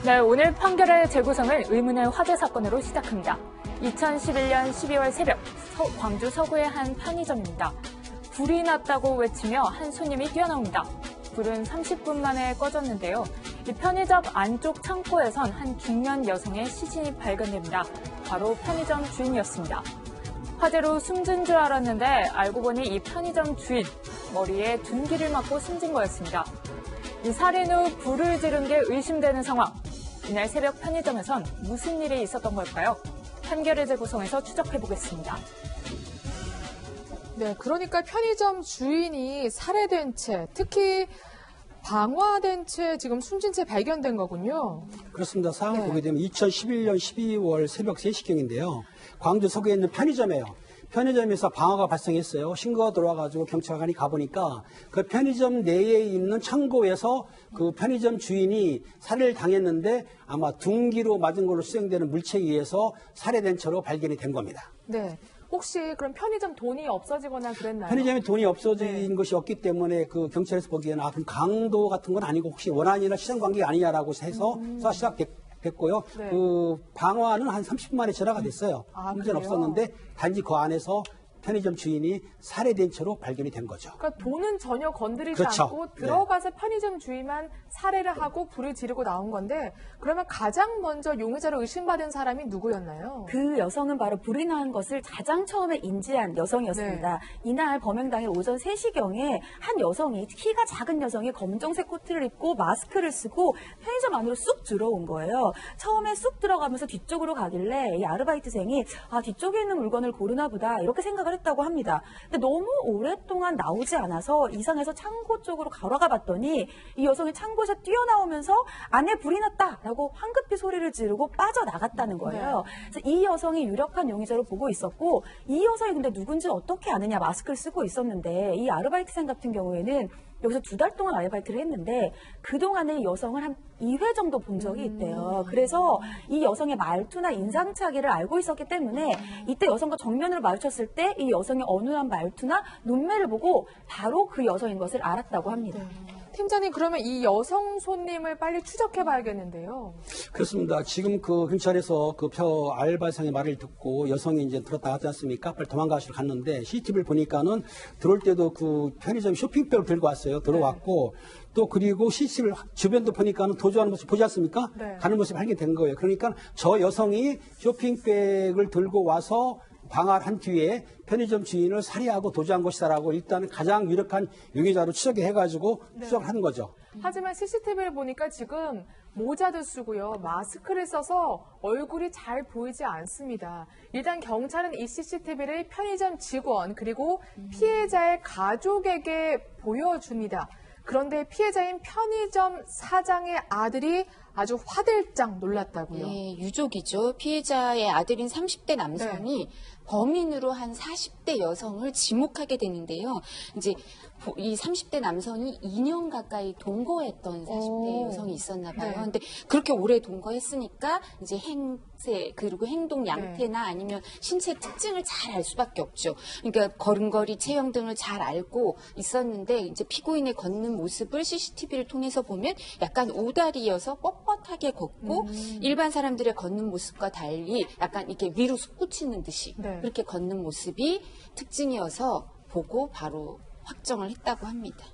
네, 오늘 판결의 재구성을 의문의 화재 사건으로 시작합니다. 2011년 12월 새벽 광주 서구의 한 편의점입니다. 불이 났다고 외치며 한 손님이 뛰어나옵니다. 불은 30분 만에 꺼졌는데요. 이 편의점 안쪽 창고에선 한 중년 여성의 시신이 발견됩니다. 바로 편의점 주인이었습니다. 화재로 숨진 줄 알았는데 알고 보니 이 편의점 주인 머리에 둔기를 맞고 숨진 거였습니다. 이 살인 후 불을 지른 게 의심되는 상황. 이날 새벽 편의점에선 무슨 일이 있었던 걸까요? 판결의 재구성에서 추적해보겠습니다. 네, 그러니까 편의점 주인이 살해된 채, 특히 방화된 채 지금 숨진 채 발견된 거군요. 그렇습니다. 상황을 보게 되면 2011년 12월 새벽 3시경인데요. 광주 서구에 있는 편의점이에요. 편의점에서 방화가 발생했어요. 신고가 들어와가지고 경찰관이 가보니까 그 편의점 내에 있는 창고에서 그 편의점 주인이 살해를 당했는데 아마 둔기로 맞은 걸로 추정되는 물체에 의해서 살해된 채로 발견이 된 겁니다. 네. 혹시 그럼 편의점 돈이 없어지거나 그랬나요? 편의점에 돈이 없어진 것이 없기 때문에 그 경찰에서 보기에는 그럼 강도 같은 건 아니고 혹시 원한이나 시장 관계가 아니냐라고 해서 수사 시작됐고요. 네. 그 방화는 한 30분 만에 전화가 됐어요. 문제는 그래요? 없었는데 단지 그 안에서 편의점 주인이 살해된 채로 발견이 된 거죠. 그러니까 돈은 전혀 건드리지 그렇죠. 않고 들어가서 편의점 주인만 살해를 하고 불을 지르고 나온 건데 그러면 가장 먼저 용의자로 의심받은 사람이 누구였나요? 그 여성은 바로 불이 난 것을 가장 처음에 인지한 여성이었습니다. 이날 범행당일 오전 3시경에 한 여성이, 키가 작은 여성이 검정색 코트를 입고 마스크를 쓰고 편의점 안으로 쑥 들어온 거예요. 처음에 쑥 들어가면서 뒤쪽으로 가길래 이 아르바이트생이 뒤쪽에 있는 물건을 고르나 보다 이렇게 생각을 했다고 합니다. 근데 너무 오랫동안 나오지 않아서 이상해서 창고 쪽으로 걸어가 봤더니 이 여성이 창고에서 뛰어나오면서 안에 불이 났다라고 황급히 소리를 지르고 빠져나갔다는 거예요. 그래서 이 여성이 유력한 용의자로 보고 있었고 이 여성이 근데 누군지 어떻게 아느냐, 마스크를 쓰고 있었는데 이 아르바이트생 같은 경우에는 여기서 2달 동안 아르바이트를 했는데 그동안에 이 여성을 한 2회 정도 본 적이 있대요. 그래서 이 여성의 말투나 인상착의를 알고 있었기 때문에 이때 여성과 정면으로 마주쳤을 때 이 여성의 어눌한 말투나 눈매를 보고 바로 그 여성인 것을 알았다고 합니다. 팀장님, 그러면 이 여성 손님을 빨리 추적해 봐야겠는데요. 그렇습니다. 지금 그 경찰에서 그 알바생의 말을 듣고 여성이 이제 들었다 하지 않습니까? 빨리 도망가시러 갔는데 CCTV를 보니까는 들어올 때도 그 편의점 쇼핑백을 들고 왔어요. 들어왔고 또 그리고 CCTV 주변도 보니까는 도주하는 모습 보지 않습니까? 가는 모습이 발견된 거예요. 그러니까 저 여성이 쇼핑백을 들고 와서 방화를 한 뒤에 편의점 주인을 살해하고 도주한 것이다라고 일단은 가장 유력한 용의자로 추적해가지고 추적을 하는 거죠. 하지만 CCTV를 보니까 지금 모자도 쓰고요. 마스크를 써서 얼굴이 잘 보이지 않습니다. 일단 경찰은 이 CCTV를 편의점 직원 그리고 피해자의 가족에게 보여줍니다. 그런데 피해자인 편의점 사장의 아들이 아주 화들짝 놀랐다고요. 네, 유족이죠. 피해자의 아들인 30대 남성이 범인으로 한 40대 여성을 지목하게 되는데요. 이제 이 30대 남성이 2년 가까이 동거했던 40대 여성이 있었나 봐요. 근데 그렇게 오래 동거했으니까 이제 행세 그리고 행동 양태나 아니면 신체 특징을 잘 알 수밖에 없죠. 그러니까 걸음걸이, 체형 등을 잘 알고 있었는데 이제 피고인의 걷는 모습을 CCTV를 통해서 보면 약간 오다리여서 뻣뻣하게 걷고 일반 사람들의 걷는 모습과 달리 약간 이렇게 위로 솟구치는 듯이 그렇게 걷는 모습이 특징이어서 보고 바로 확정을 했다고 합니다.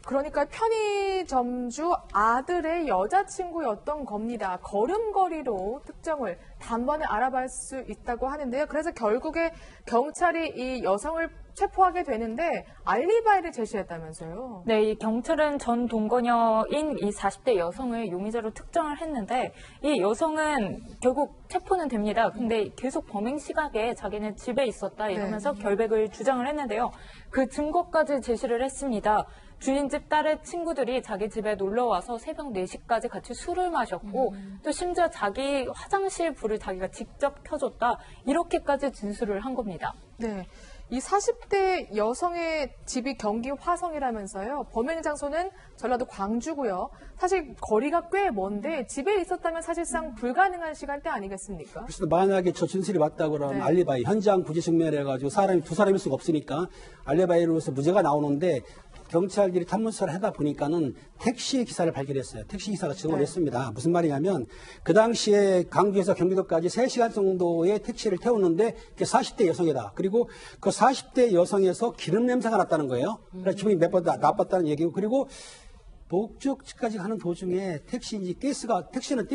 그러니까 편의점주 아들의 여자친구였던 겁니다. 걸음걸이로 특정을 단번에 알아볼 수 있다고 하는데요. 그래서 결국에 경찰이 이 여성을 체포하게 되는데 알리바이를 제시했다면서요. 네, 이 경찰은 전 동거녀인 이 40대 여성을 용의자로 특정을 했는데 이 여성은 결국 체포는 됩니다. 근데 계속 범행 시각에 자기는 집에 있었다 이러면서 결백을 주장을 했는데요. 그 증거까지 제시를 했습니다. 주인집 딸의 친구들이 자기 집에 놀러와서 새벽 4시까지 같이 술을 마셨고 또 심지어 자기 화장실 불을 자기가 직접 켜줬다 이렇게까지 진술을 한 겁니다. 네. 이 40대 여성의 집이 경기 화성이라면서요. 범행 장소는 전라도 광주고요. 사실 거리가 꽤 먼데 집에 있었다면 사실상 불가능한 시간대 아니겠습니까? 그래서 만약에 저 진술이 맞다고 그러면 알리바이, 현장 부재 증명을 해가지고 사람이 두 사람일 수가 없으니까 알리바이로서 무죄가 나오는데 경찰들이 탐문수사를 하다 보니까는 택시 기사를 발견했어요. 택시 기사가 증언을 네. 했습니다. 무슨 말이냐면 그 당시에 강주에서 경기도까지 3시간 정도의 택시를 태웠는데 그게 40대 여성이다. 그리고 그 40대 여성에서 기름 냄새가 났다는 거예요. 그래서 기분이 몇 번 나빴다는 얘기고, 그리고 목적지까지 가는 도중에 택시인지 택시는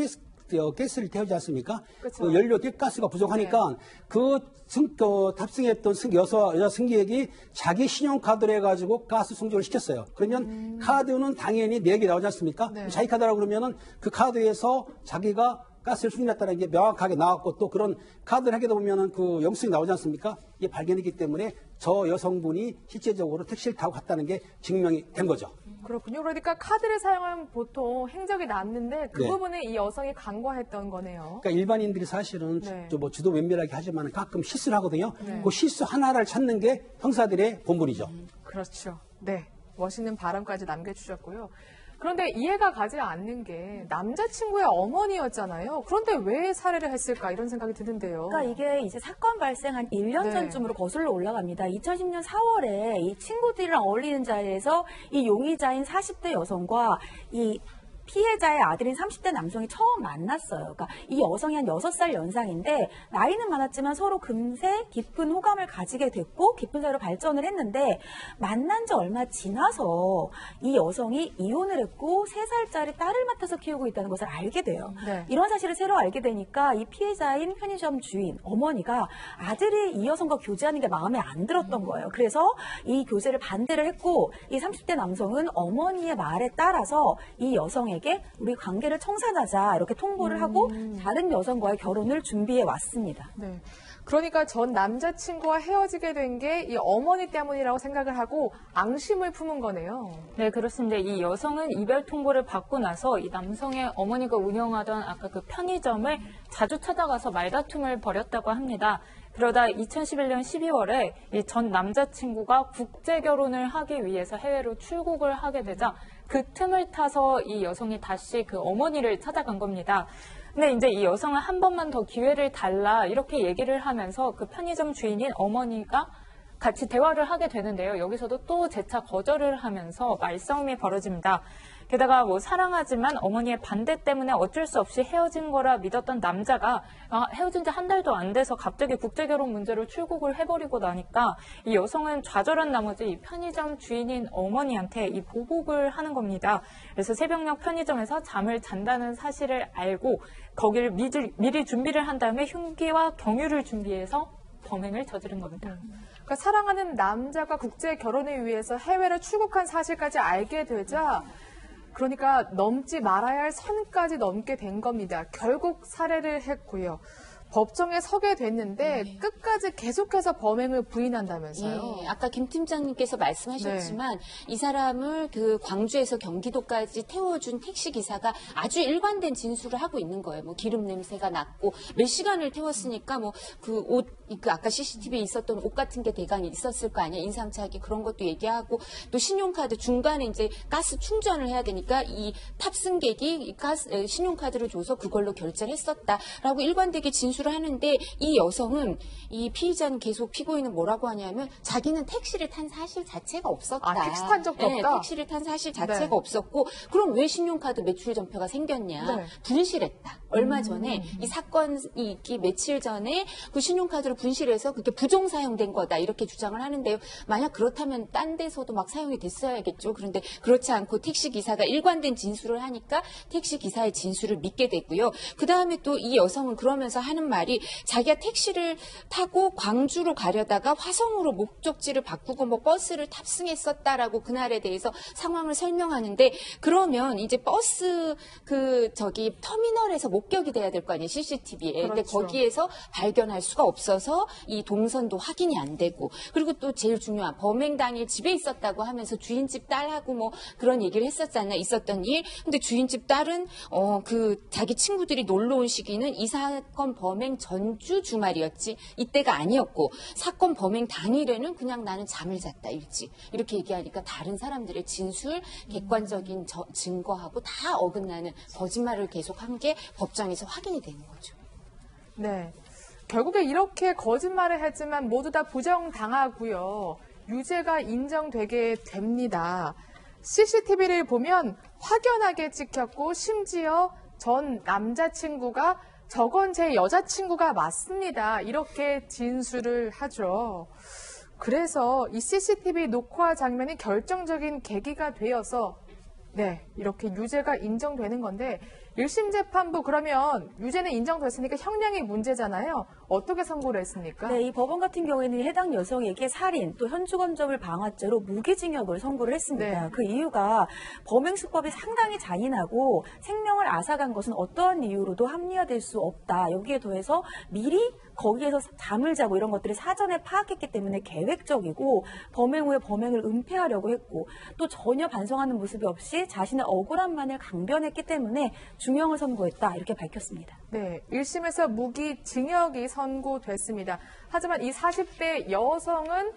가스를 태우지 않습니까? 그쵸. 그 연료 가스가 부족하니까 그 탑승했던 여자 승객이 자기 신용카드로 해가지고 가스 충전을 시켰어요. 그러면 카드는 당연히 내역이 나오지 않습니까? 네. 자기 카드라고 그러면은 그 카드에서 자기가 가스를 충전했다는 게 명확하게 나왔고, 또 그런 카드를 하게 되면은 그 영수증이 나오지 않습니까? 이게 발견했기 때문에 저 여성분이 실제적으로 택시를 타고 갔다는 게 증명이 된 거죠. 그렇군요. 그러니까 카드를 사용하면 보통 행적이 남는데 그 네. 부분에 이 여성이 간과했던 거네요. 그러니까 일반인들이 사실은 네. 지도 면밀하게 하지만 가끔 실수를 하거든요. 네. 그 실수 하나를 찾는 게 형사들의 본분이죠. 그렇죠. 네. 멋있는 발언까지 남겨주셨고요. 그런데 이해가 가지 않는 게 남자친구의 어머니였잖아요. 그런데 왜 살해를 했을까 이런 생각이 드는데요. 그러니까 이게 이제 사건 발생한 1년 네. 전쯤으로 거슬러 올라갑니다. 2010년 4월에 이 친구들이랑 어울리는 자리에서 이 용의자인 40대 여성과 이 피해자의 아들인 30대 남성이 처음 만났어요. 그러니까 이 여성이 한 6살 연상인데 나이는 많았지만 서로 금세 깊은 호감을 가지게 됐고 깊은 사이로 발전을 했는데 만난 지 얼마 지나서 이 여성이 이혼을 했고 3살짜리 딸을 맡아서 키우고 있다는 것을 알게 돼요. 네. 이런 사실을 새로 알게 되니까 이 피해자인 편의점 주인, 어머니가 아들이 이 여성과 교제하는 게 마음에 안 들었던 거예요. 그래서 이 교제를 반대를 했고 이 30대 남성은 어머니의 말에 따라서 이 여성에게 우리 관계를 청산하자 이렇게 통보를 하고 다른 여성과의 결혼을 준비해 왔습니다. 네. 그러니까 전 남자친구와 헤어지게 된 게 이 어머니 때문이라고 생각을 하고 앙심을 품은 거네요. 네, 그렇습니다. 이 여성은 이별 통보를 받고 나서 이 남성의 어머니가 운영하던 아까 그 편의점을 자주 찾아가서 말다툼을 벌였다고 합니다. 그러다 2011년 12월에 이 전 남자친구가 국제 결혼을 하기 위해서 해외로 출국을 하게 되자 그 틈을 타서 이 여성이 다시 그 어머니를 찾아간 겁니다. 근데 이제 이 여성은 한 번만 더 기회를 달라 이렇게 얘기를 하면서 그 편의점 주인인 어머니가 같이 대화를 하게 되는데요. 여기서도 또 재차 거절을 하면서 말싸움이 벌어집니다. 게다가 뭐 사랑하지만 어머니의 반대 때문에 어쩔 수 없이 헤어진 거라 믿었던 남자가 헤어진 지 한 달도 안 돼서 갑자기 국제결혼 문제로 출국을 해버리고 나니까 이 여성은 좌절한 나머지 이 편의점 주인인 어머니한테 이 보복을 하는 겁니다. 그래서 새벽녘 편의점에서 잠을 잔다는 사실을 알고 거기를 미리 준비를 한 다음에 흉기와 경유를 준비해서 범행을 저지른 겁니다. 그러니까 사랑하는 남자가 국제 결혼을 위해서 해외로 출국한 사실까지 알게 되자 그러니까 넘지 말아야 할 선까지 넘게 된 겁니다. 결국 살해를 했고요. 법정에 서게 됐는데 네. 끝까지 계속해서 범행을 부인한다면서요. 예, 아까 김 팀장님께서 말씀하셨지만 이 사람을 그 광주에서 경기도까지 태워준 택시 기사가 아주 일관된 진술을 하고 있는 거예요. 뭐 기름 냄새가 났고 몇 시간을 태웠으니까 뭐 그 옷, 그 아까 CCTV에 있었던 옷 같은 게 대강이 있었을 거 아니야. 인상착의 그런 것도 얘기하고 또 신용카드 중간에 이제 가스 충전을 해야 되니까 이 탑승객이 이 신용카드를 줘서 그걸로 결제를 했었다라고 일관되게 진술을 하는데 이 여성은 이 피의자는 계속 피고인은 뭐라고 하냐면 자기는 택시를 탄 사실 자체가 없었다. 아, 택시 탄 적도 없다? 택시를 탄 사실 자체가 네. 없었고 그럼 왜 신용카드 매출 전표가 생겼냐. 네. 분실했다. 얼마 전에 이 사건이 있기 며칠 전에 그 신용카드를 분실해서 그게 부정 사용된 거다. 이렇게 주장을 하는데요. 만약 그렇다면 딴 데서도 막 사용이 됐어야겠죠. 그런데 그렇지 않고 택시 기사가 일관된 진술을 하니까 택시 기사의 진술을 믿게 되고요. 그다음에 또 이 여성은 그러면서 하는 말이 자기가 택시를 타고 광주로 가려다가 화성으로 목적지를 바꾸고 뭐 버스를 탑승했었다라고 그날에 대해서 상황을 설명하는데 그러면 이제 버스 터미널에서 목격이 돼야 될 거 아니에요. CCTV에. 근데 그렇죠. 거기에서 발견할 수가 없어서 이 동선도 확인이 안 되고 그리고 또 제일 중요한 범행 당일 집에 있었다고 하면서 주인집 딸하고 뭐 그런 얘기를 했었잖아요. 있었던 일. 근데 주인집 딸은 자기 친구들이 놀러 온 시기는 이 사건 범행 전주 주말이었지 이때가 아니었고 사건 범행 당일에는 그냥 나는 잠을 잤다 일찍 이렇게 얘기하니까 다른 사람들의 진술 객관적인 증거하고 다 어긋나는 거짓말을 계속한 게 법정에서 확인이 되는 거죠. 네. 결국에 이렇게 거짓말을 했지만 모두 다 부정당하고요. 유죄가 인정되게 됩니다. CCTV를 보면 확연하게 찍혔고 심지어 전 남자친구가 저건 제 여자친구가 맞습니다. 이렇게 진술을 하죠. 그래서 이 CCTV 녹화 장면이 결정적인 계기가 되어서 네, 이렇게 유죄가 인정되는 건데 1심 재판부 그러면 유죄는 인정됐으니까 형량이 문제잖아요. 어떻게 선고를 했습니까? 네, 이 법원 같은 경우에는 해당 여성에게 살인 또 현주건조물 방화죄로 무기징역을 선고를 했습니다. 네. 그 이유가 범행 수법이 상당히 잔인하고 생명을 앗아간 것은 어떠한 이유로도 합리화될 수 없다. 여기에 더해서 미리 거기에서 잠을 자고 이런 것들을 사전에 파악했기 때문에 계획적이고 범행 후에 범행을 은폐하려고 했고 또 전혀 반성하는 모습이 없이 자신의 억울함만을 강변했기 때문에 중형을 선고했다. 이렇게 밝혔습니다. 네, 1심에서 무기징역이 선고됐습니다. 하지만 이 40대 여성은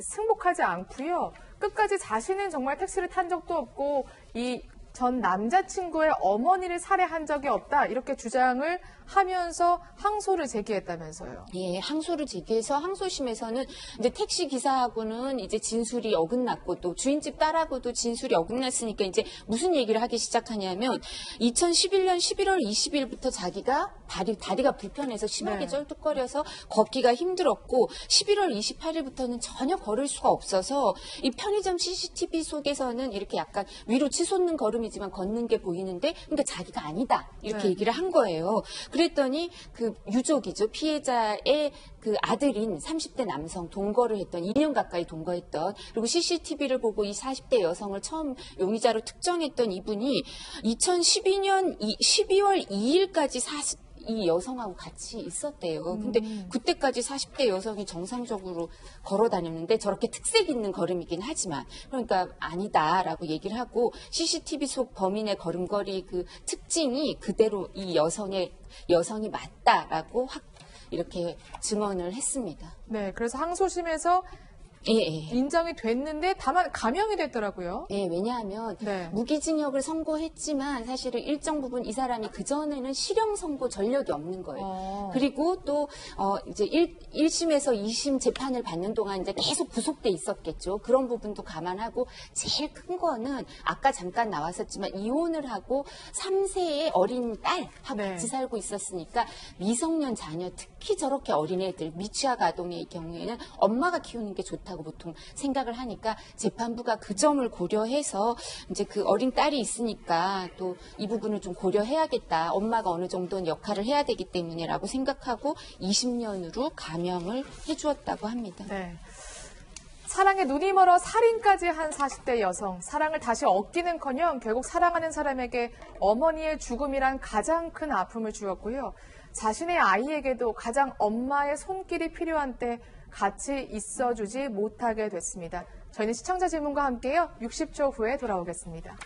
승복하지 않고요. 끝까지 자신은 정말 택시를 탄 적도 없고 이 전 남자친구의 어머니를 살해한 적이 없다. 이렇게 주장을 하면서 항소를 제기했다면서요. 예, 항소를 제기해서 항소심에서는 이제 택시 기사하고는 이제 진술이 어긋났고 또 주인집 딸하고도 진술이 어긋났으니까 이제 무슨 얘기를 하기 시작하냐면 2011년 11월 20일부터 자기가 다리가 불편해서 심하게 네. 쩔뚝거려서 걷기가 힘들었고 11월 28일부터는 전혀 걸을 수가 없어서 이 편의점 CCTV 속에서는 이렇게 약간 위로 치솟는 걸음이지만 걷는 게 보이는데 그러니까 자기가 아니다 이렇게 네. 얘기를 한 거예요. 그랬더니 그 유족이죠. 피해자의 그 아들인 30대 남성 동거를 했던 2년 가까이 동거했던 그리고 CCTV를 보고 이 40대 여성을 처음 용의자로 특정했던 이분이 2012년 12월 2일까지 이 여성하고 같이 있었대요. 근데 그때까지 40대 여성이 정상적으로 걸어 다녔는데 저렇게 특색 있는 걸음이긴 하지만 그러니까 아니다라고 얘기를 하고 CCTV 속 범인의 걸음걸이 그 특징이 그대로 이 여성이 맞다라고 이렇게 증언을 했습니다. 네, 그래서 항소심에서 예. 인정이 됐는데 다만 감형이 됐더라고요. 예, 왜냐하면 네. 무기징역을 선고했지만 사실은 일정 부분 이 사람이 그전에는 실형 선고 전력이 없는 거예요. 그리고 또 이제 1심에서 2심 재판을 받는 동안 이제 계속 구속돼 있었겠죠. 그런 부분도 감안하고 제일 큰 거는 아까 잠깐 나왔었지만 이혼을 하고 3세의 어린 딸하고 네. 같이 살고 있었으니까 미성년 자녀 특히 저렇게 어린애들 미취학 아동의 경우에는 엄마가 키우는 게 좋다고 보통 생각을 하니까 재판부가 그 점을 고려해서 이제 그 어린 딸이 있으니까 또 이 부분을 좀 고려해야겠다. 엄마가 어느 정도는 역할을 해야 되기 때문에라고 생각하고 20년으로 감형을 해주었다고 합니다. 네. 사랑에 눈이 멀어 살인까지 한 40대 여성. 사랑을 다시 얻기는커녕 결국 사랑하는 사람에게 어머니의 죽음이란 가장 큰 아픔을 주었고요. 자신의 아이에게도 가장 엄마의 손길이 필요한 때 같이 있어주지 못하게 됐습니다. 저희는 시청자 질문과 함께요. 60초 후에 돌아오겠습니다.